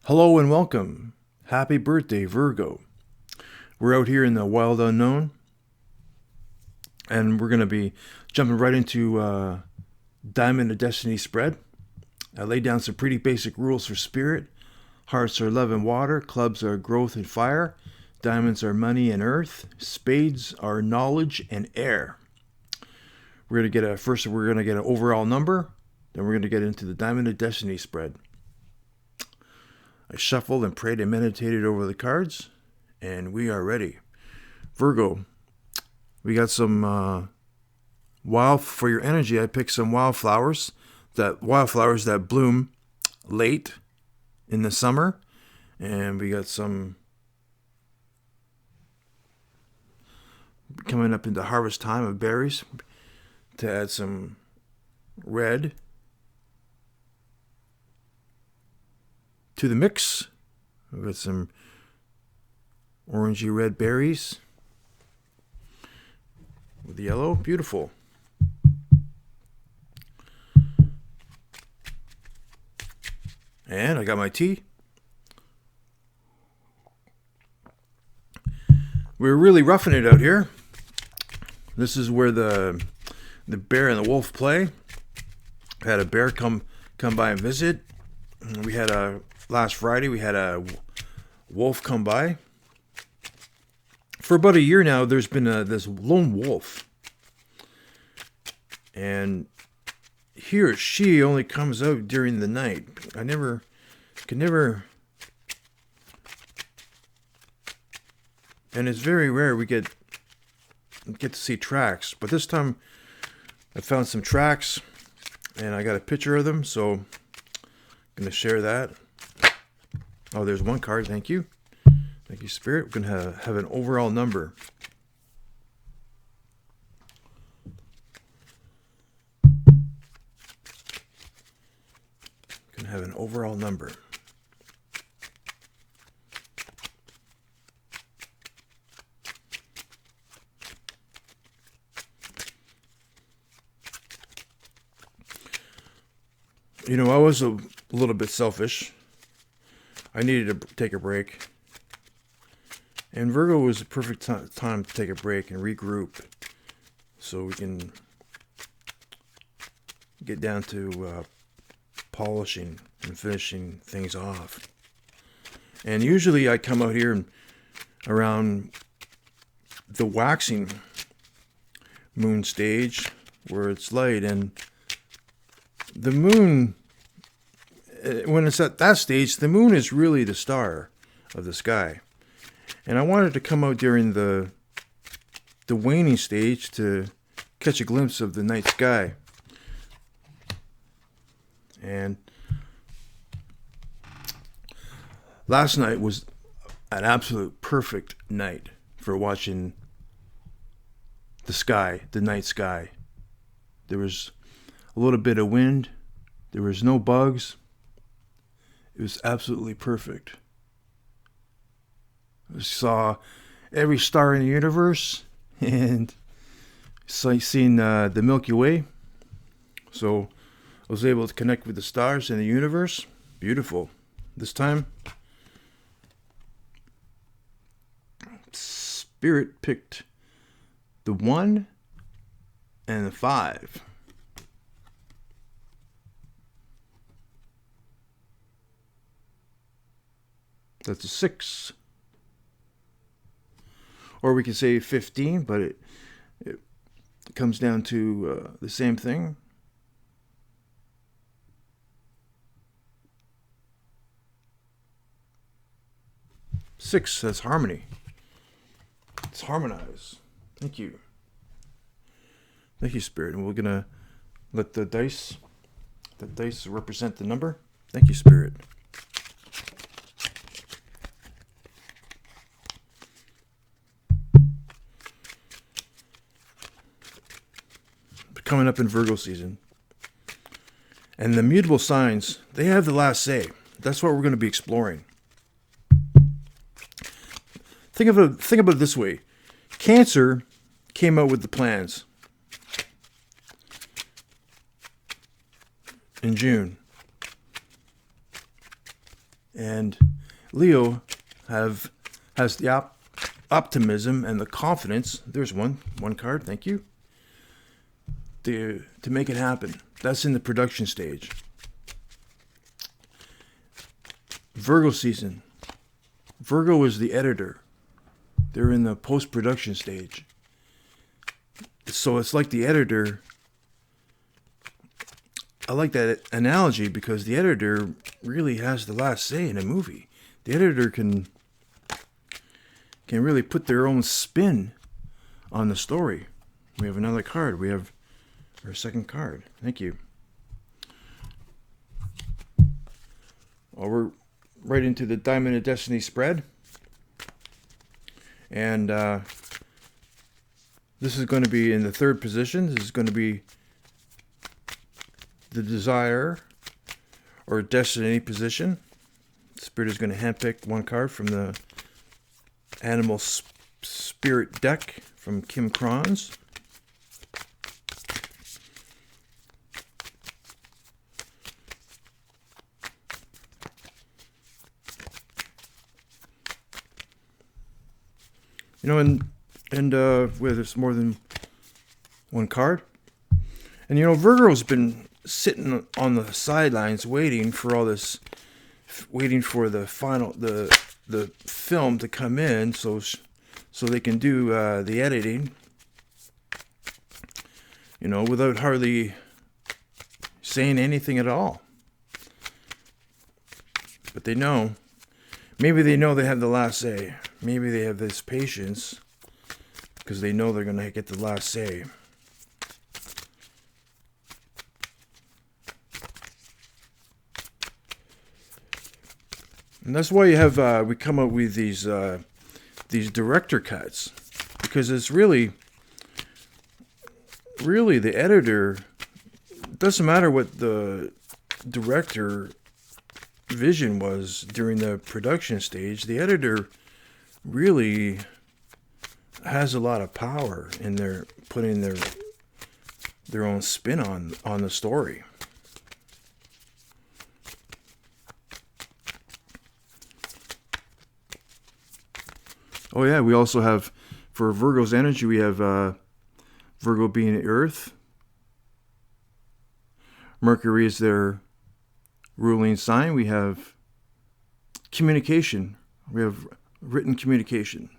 Hello and welcome. Happy birthday, Virgo. We're out here in the wild unknown, and we're going to be jumping right into Diamond of Destiny spread. I laid down some pretty basic rules for spirit. Hearts are love and water, clubs are growth and fire, diamonds are money and earth, spades are knowledge and air. We're going to get we're going to get an overall number, then we're going to get into the Diamond of Destiny spread. I shuffled and prayed and meditated over the cards, and we are ready. Virgo, we got some for your energy. I picked some wildflowers that bloom late in the summer, and we got some coming up into harvest time of berries to add some red to the mix. We've got some orangey red berries with the yellow. Beautiful. And I got my tea. We're really roughing it out here. This is where the bear and the wolf play. I had a bear come by and visit. We had last Friday we had a wolf come by. For about a year now, there's been this lone wolf, and he or she only comes out during the night. I can never, and it's very rare we get to see tracks. But this time, I found some tracks, and I got a picture of them, so I'm gonna share that. Oh, there's one card. Thank you. Thank you, Spirit. We're going to have an overall number. Going to have an overall number. You know, I was a little bit selfish. I needed to take a break. And Virgo was the perfect time to take a break and regroup so we can get down to polishing and finishing things off. And usually I come out here around the waxing moon stage where it's light, and the moon, when it's at that stage, the moon is really the star of the sky. And I wanted to come out during the waning stage to catch a glimpse of the night sky. And last night was an absolute perfect night for watching the sky, the night sky. There was a little bit of wind. There was no bugs. It was absolutely perfect. I saw every star in the universe and seen the Milky Way. So I was able to connect with the stars in the universe. Beautiful. This time, Spirit picked the 1 and the 5. That's a 6. Or we can say 15, but it comes down to the same thing. Six, that's harmony. It's harmonize. Thank you. Thank you, Spirit. And we're going to let the dice represent the number. Thank you, Spirit. Coming up in Virgo season. And the mutable signs, they have the last say. That's what we're going to be exploring. Think about it this way. Cancer came out with the plans in June. And Leo has the optimism and the confidence. There's one card. Thank you. To make it happen. That's in the production stage. Virgo season. Virgo is the editor. They're in the post-production stage. So it's like the editor. I like that analogy because the editor really has the last say in a movie. The editor can really put their own spin on the story. We have another card. We have our second card. Thank you. Well, we're right into the Diamond of Destiny spread. And this is going to be in the third position. This is going to be the desire or destiny position. Spirit is going to handpick one card from the Animal Spirit deck from Kim Krans. You know, and where there's more than one card. And you know, Virgo's been sitting on the sidelines waiting for all this, waiting for the final, the film to come in so they can do the editing, you know, without hardly saying anything at all. But they know, maybe they know they have the last say. Maybe they have this patience because they know they're going to get the last say. And that's why you have we come up with these director cuts, because it's really the editor. It doesn't matter what the director vision was during the production stage. The editor really has a lot of power in their putting their own spin on the story. Oh yeah, we also have, for Virgo's energy, we have Virgo being Earth. Mercury is their ruling sign. We have communication. We have written communication.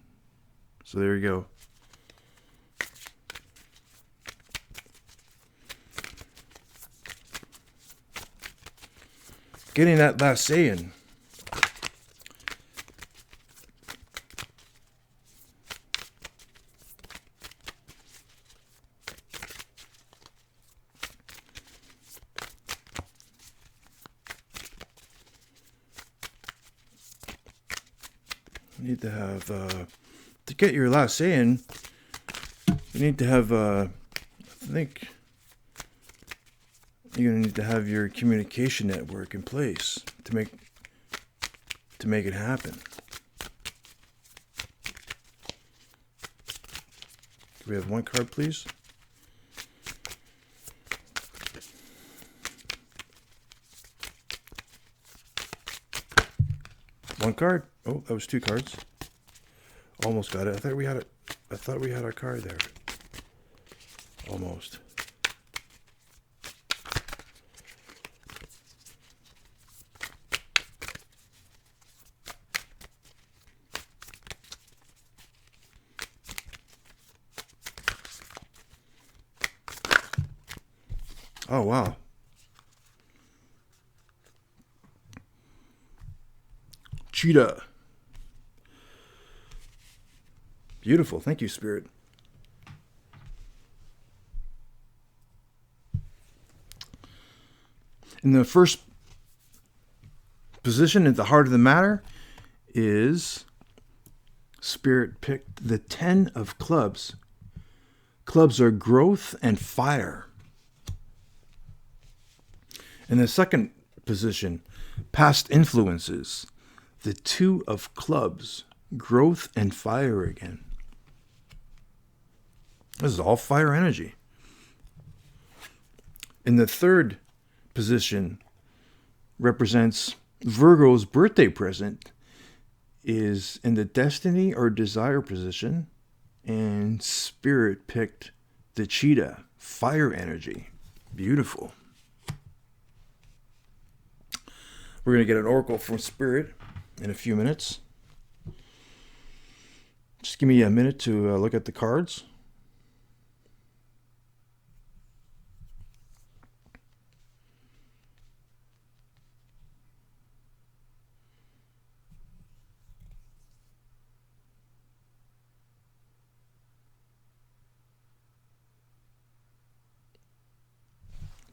So there you go. Getting that last say in. You need to have, to get your last say in, you need to have, I think, you're going to need to have your communication network in place to make it happen. Do we have one card, please? One card. Oh, that was two cards. Almost got it. I thought we had a card there. Almost. Oh, wow. Cheetah. Beautiful. Thank you, Spirit. In the first position, at the heart of the matter, is Spirit picked the 10 of clubs. Clubs are growth and fire. In the second position, past influences, the 2 of clubs, growth and fire again. This is all fire energy. In the third position, represents Virgo's birthday present is in the destiny or desire position, and Spirit picked the cheetah, fire energy. Beautiful. We're going to get an oracle from Spirit in a few minutes. Just give me a minute to look at the cards.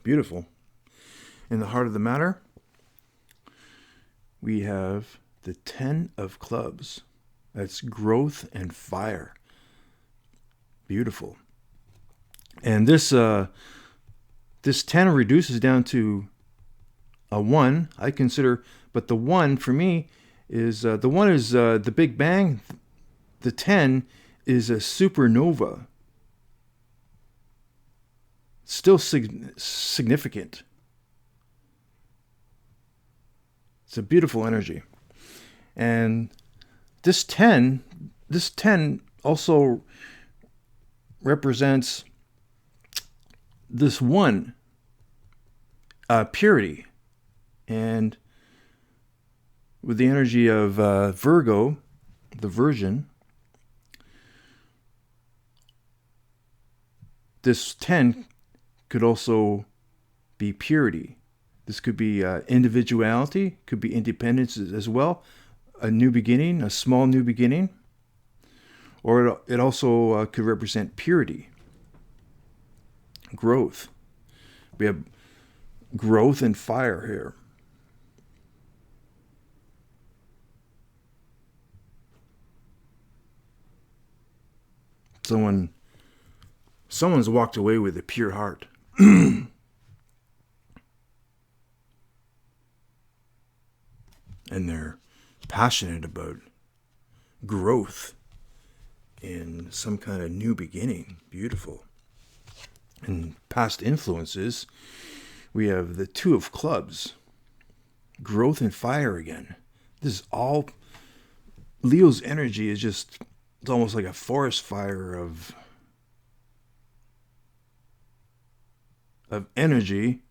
Beautiful. In the heart of the matter, we have the 10 of clubs. That's growth and fire. Beautiful. And this 10 reduces down to a 1, I consider, but the 1 for me is, the 1 is the Big Bang. The 10 is a supernova. Still significant. It's a beautiful energy. And this 10 also represents this 1, purity. And with the energy of Virgo, the Virgin, this 10 could also be purity. This could be individuality, could be independence as well, a new beginning, a small new beginning, or it also could represent purity, growth. We have growth and fire here. Someone's walked away with a pure heart. And they're passionate about growth in some kind of new beginning. Beautiful. And past influences, we have the 2 of clubs. Growth and fire again. This is all... Leo's energy is just... It's almost like a forest fire of energy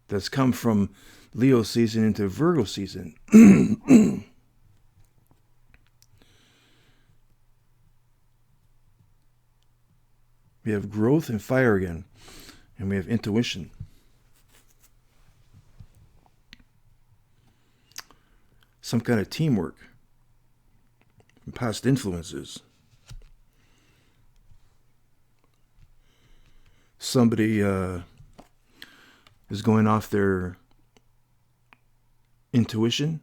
that's come from Leo season into Virgo season. We have growth and fire again. And we have intuition. Some kind of teamwork. Past influences. Somebody is going off their intuition,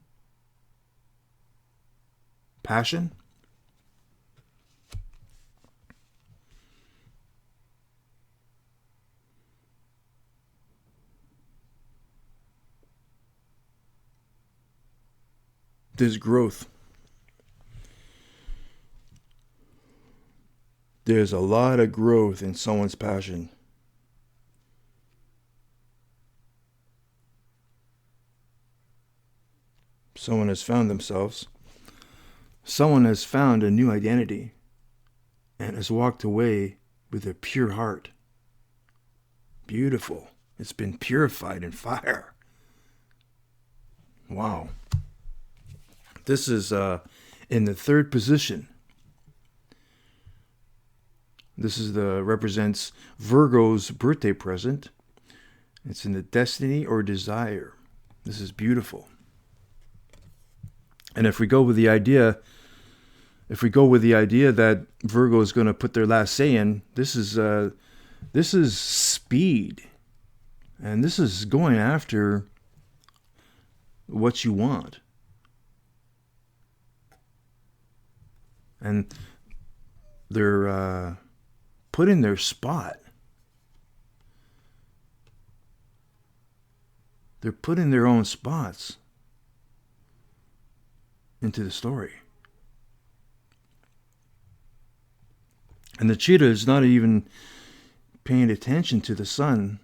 passion. There's growth. There's a lot of growth in someone's passion. Someone has found themselves. Someone has found a new identity and has walked away with a pure heart. Beautiful. It's been purified in fire. Wow. This is in the 3rd position. This is represents Virgo's birthday present. It's in the destiny or desire. This is beautiful. And if we go with the idea that Virgo is going to put their last say in, this is speed. And this is going after what you want. And they're put in their spot. They're put in their own spots into the story. And the cheetah is not even paying attention to the sun.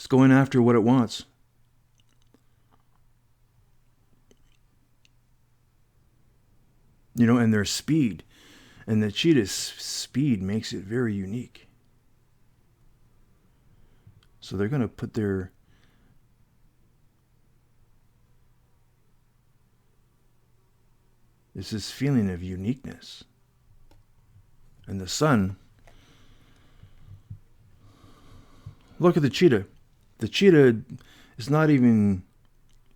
It's going after what it wants. And their speed. And the cheetah's speed makes it very unique. So they're going to put their... It's this feeling of uniqueness. And the sun... Look at the cheetah. The cheetah is not even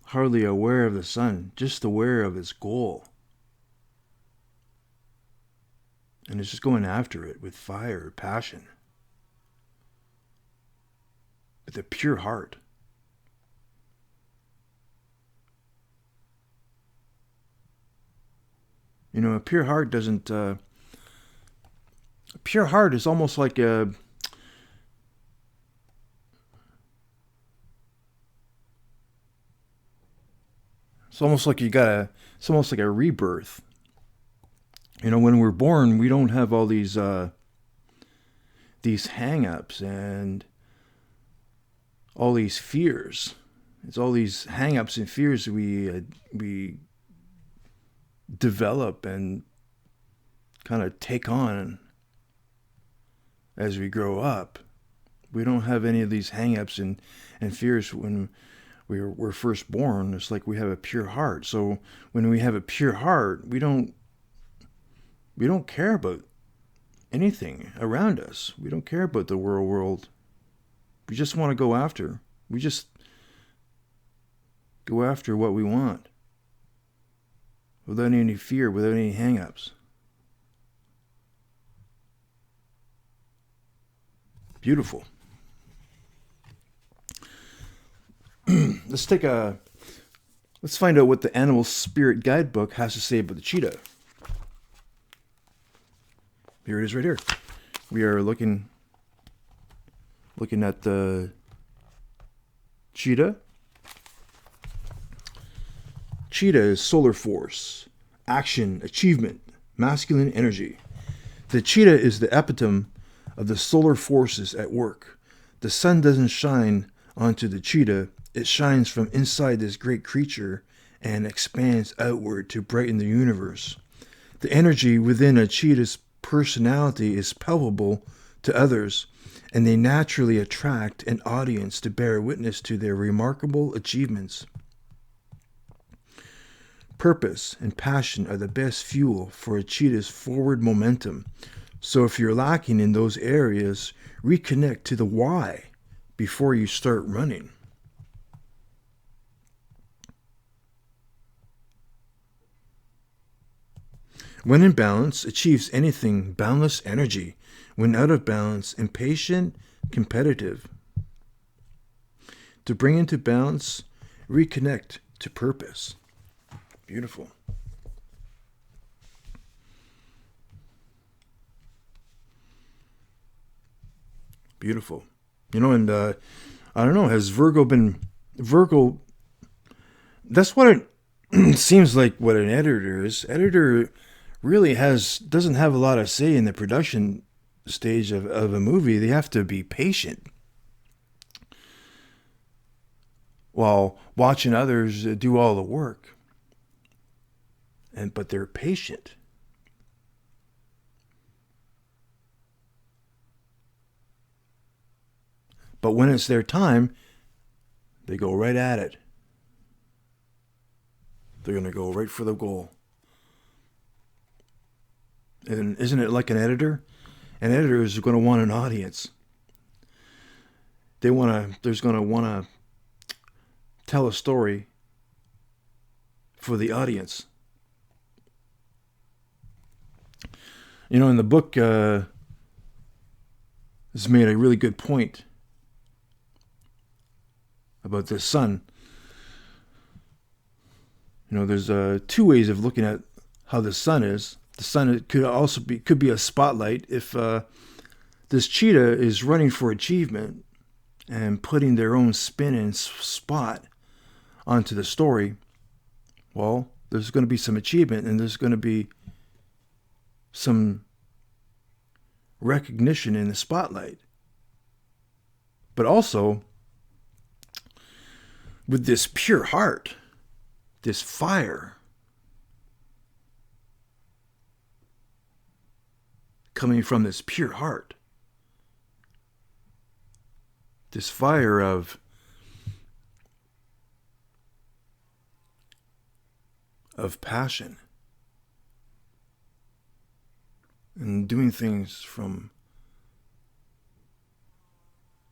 hardly aware of the sun, just aware of its goal. And it's just going after it with fire, passion, with a pure heart. A pure heart doesn't... a pure heart is almost like a... It's almost like it's almost like a rebirth. When we're born, we don't have all these hang-ups and all these fears. It's all these hang-ups and fears we develop and kind of take on as we grow up. We don't have any of these hang-ups and fears when we're first born. It's like we have a pure heart. So when we have a pure heart, we don't care about anything around us. We don't care about the world. We just want to go after. We just go after what we want. Without any fear, without any hang-ups. Beautiful. Let's find out what the Animal Spirit Guidebook has to say about the cheetah. Here it is right here. We are looking at the cheetah. Cheetah is solar force, action, achievement, masculine energy. The cheetah is the epitome of the solar forces at work. The sun doesn't shine onto the cheetah. It shines from inside this great creature and expands outward to brighten the universe. The energy within a cheetah's personality is palpable to others, and they naturally attract an audience to bear witness to their remarkable achievements. Purpose and passion are the best fuel for a cheetah's forward momentum. So if you're lacking in those areas, reconnect to the why before you start running. When in balance, achieves anything, boundless energy. When out of balance, impatient, competitive. To bring into balance, reconnect to purpose. Beautiful. Beautiful. And I don't know, has Virgo, that's what it seems like what an editor is. Editor really doesn't have a lot of say in the production stage of a movie. They have to be patient while watching others do all the work. But they're patient. But when it's their time, they go right at it. They're going to go right for the goal. And isn't it like an editor? An editor is going to want an audience. There's going to want to tell a story for the audience. In the book, this made a really good point about the sun. There's two ways of looking at how the sun is. The sun could be a spotlight. If this cheetah is running for achievement and putting their own spin and spot onto the story, well, there's going to be some achievement and there's going to be some recognition in the spotlight. But also, with this pure heart, this fire coming from this pure heart, this fire of passion, and doing things from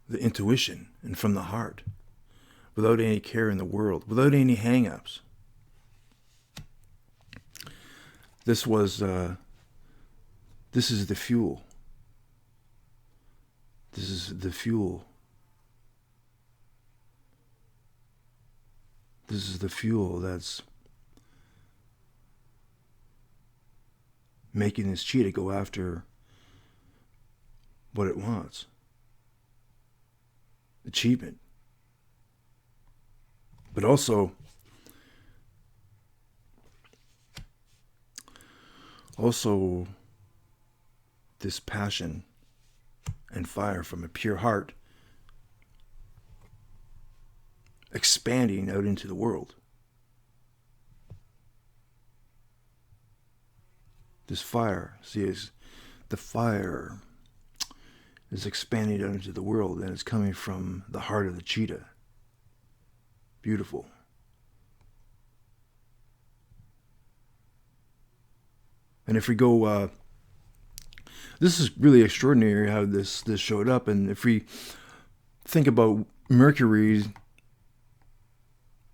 the intuition and from the heart, without any care in the world, without any hang-ups. This is the fuel. This is the fuel. This is the fuel that's making this cheetah go after what it wants. Achievement. But also this passion and fire from a pure heart expanding out into the world. This fire, the fire is expanding out into the world, and it's coming from the heart of the cheetah. Beautiful. And if we go, this is really extraordinary how this showed up. And if we think about Mercury,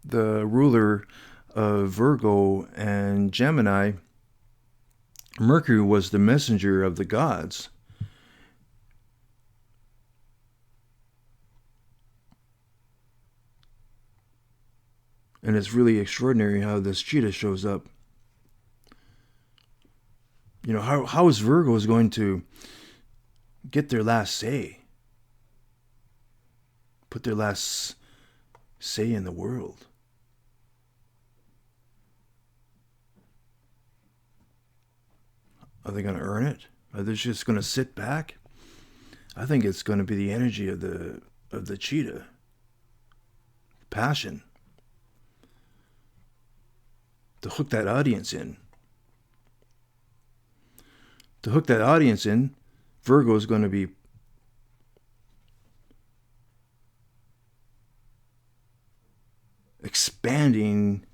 the ruler of Virgo and Gemini, Mercury was the messenger of the gods. And it's really extraordinary how this cheetah shows up. You know, how is Virgo going to get their last say? Put their last say in the world? Are they going to earn it? Are they just going to sit back? I think it's going to be the energy of the cheetah. Passion. To hook that audience in. To hook that audience in, Virgo is going to be expanding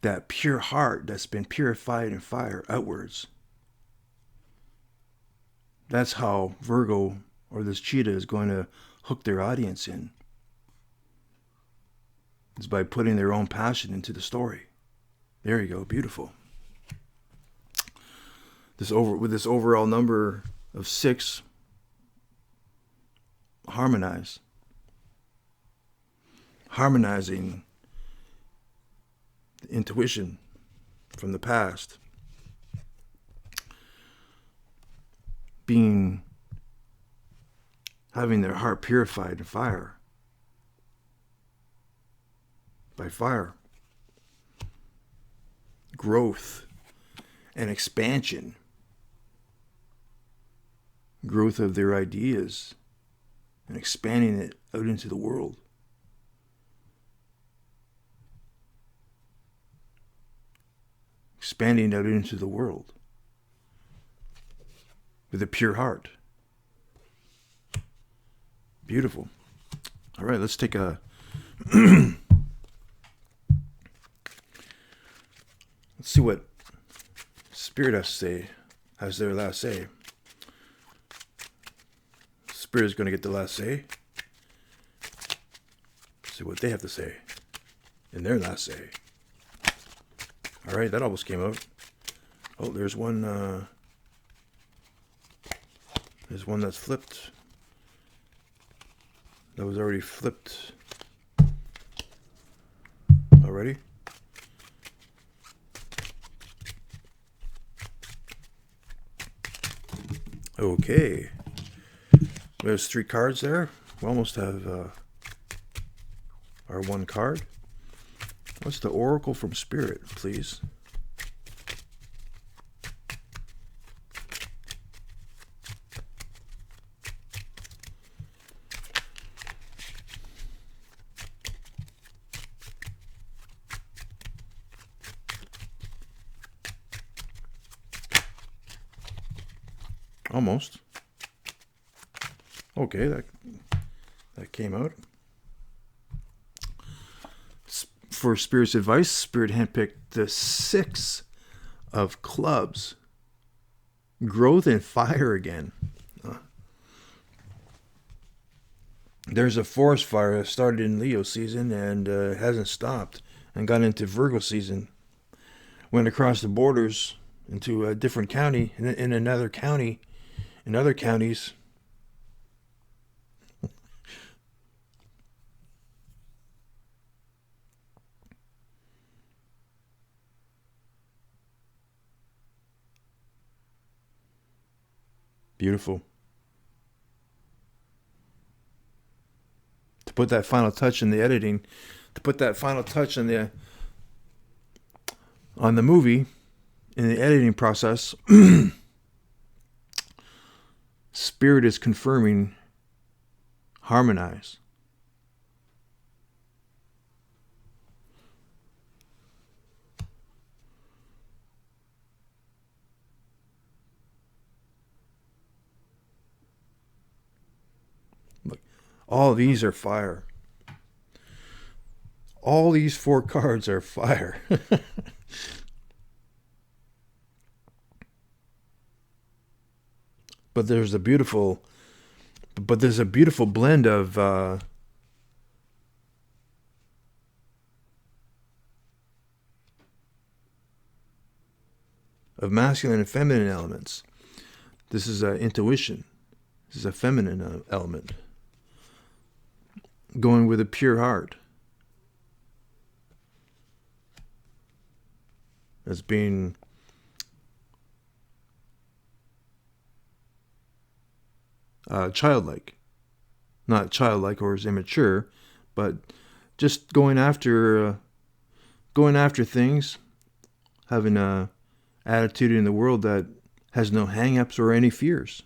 that pure heart that's been purified in fire outwards. That's how Virgo, or this cheetah, is going to hook their audience in. It's by putting their own passion into the story. There you go, beautiful. With this overall number of 6, harmonizing the intuition from the past, having their heart purified in fire, by fire, growth and expansion. Growth of their ideas and expanding it out into the world. Expanding out into the world with a pure heart. Beautiful. All right, let's take a let's see what Spirit has their last say. Spirit is going to get the last say. See what they have to say in their last say. All right, that almost came out. Oh, there's one. There's one that's flipped. That was already flipped. Already. Okay. There's 3 cards there. We almost have our 1 card. What's the Oracle from Spirit, please? Almost. Okay, that came out. For Spirit's advice, Spirit handpicked the 6 of clubs. Growth and fire again. There's a forest fire that started in Leo season and hasn't stopped and got into Virgo season. Went across the borders into a different county, in another county, in other counties. Beautiful. To put that final touch in the editing, to put that final touch on the movie, in the editing process, Spirit is confirming harmonize. Look, all these are fire. All these 4 cards are fire. But there's a beautiful blend of masculine and feminine elements. This is intuition. This is a feminine element. Going with a pure heart. As being childlike. Not childlike or as immature, but just going after things, having a attitude in the world that has no hang-ups or any fears.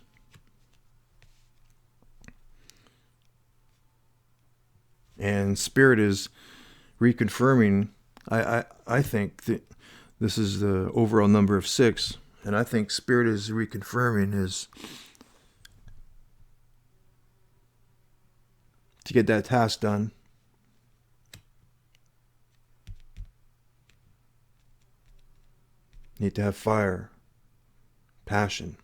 And Spirit is reconfirming, I think that this is the overall number of 6, and I think Spirit is reconfirming is to get that task done. You need to have fire, passion.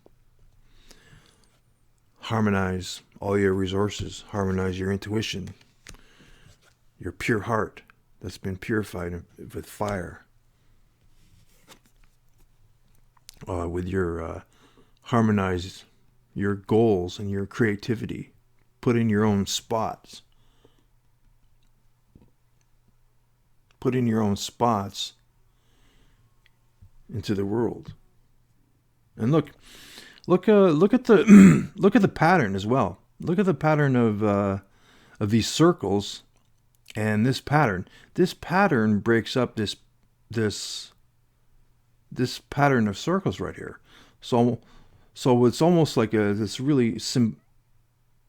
Harmonize all your resources. Harmonize your intuition. Your pure heart that's been purified with fire. With your harmonize your goals and your creativity. Put in your own spots. Put in your own spots into the world. And look at the look at the pattern as well. Look at the pattern of these circles, and this pattern. This pattern breaks up this pattern of circles right here. So it's almost like this really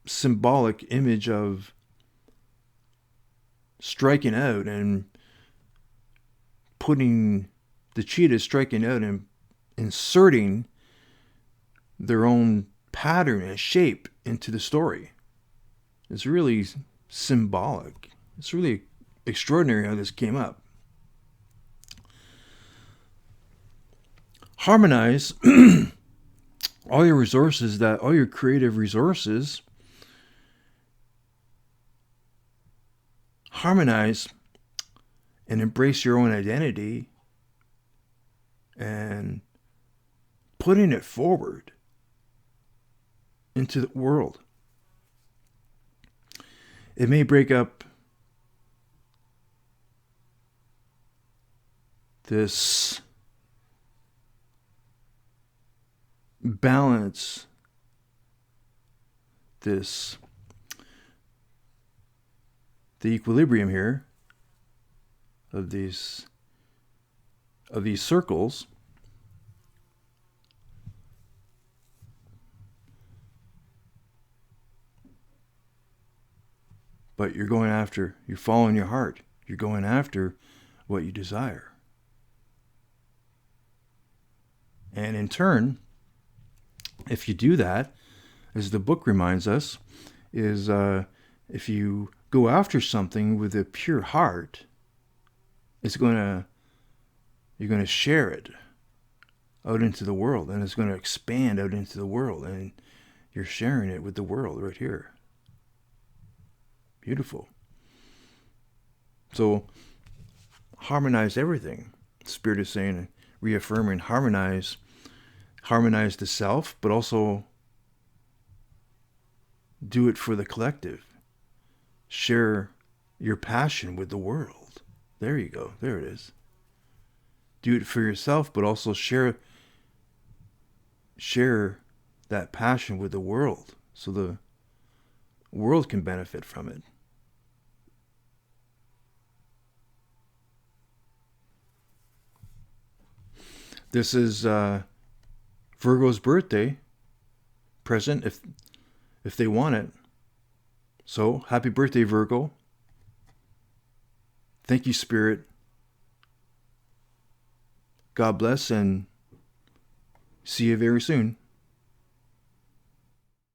symbolic image of striking out and putting the cheetahs striking out and inserting their own pattern and shape into the story. It's really symbolic. It's really extraordinary how this came up. Harmonize all your resources, all your creative resources. Harmonize and embrace your own identity and putting it forward into the world. It may break up this balance, the equilibrium here of these circles. But you're following your heart. You're going after what you desire. And in turn, If you do that, as the book reminds us, is if you go after something with a pure heart, you're going to share it out into the world, and it's going to expand out into the world, and you're sharing it with the world right here. Beautiful. So harmonize everything. Spirit is saying, reaffirming, harmonize the self, but also do it for the collective. Share your passion with the world. There you go. There it is. Do it for yourself, but also share that passion with the world, so the world can benefit from it. This is Virgo's birthday present if they want it. So happy birthday, Virgo. Thank you, Spirit. God bless, and see you very soon.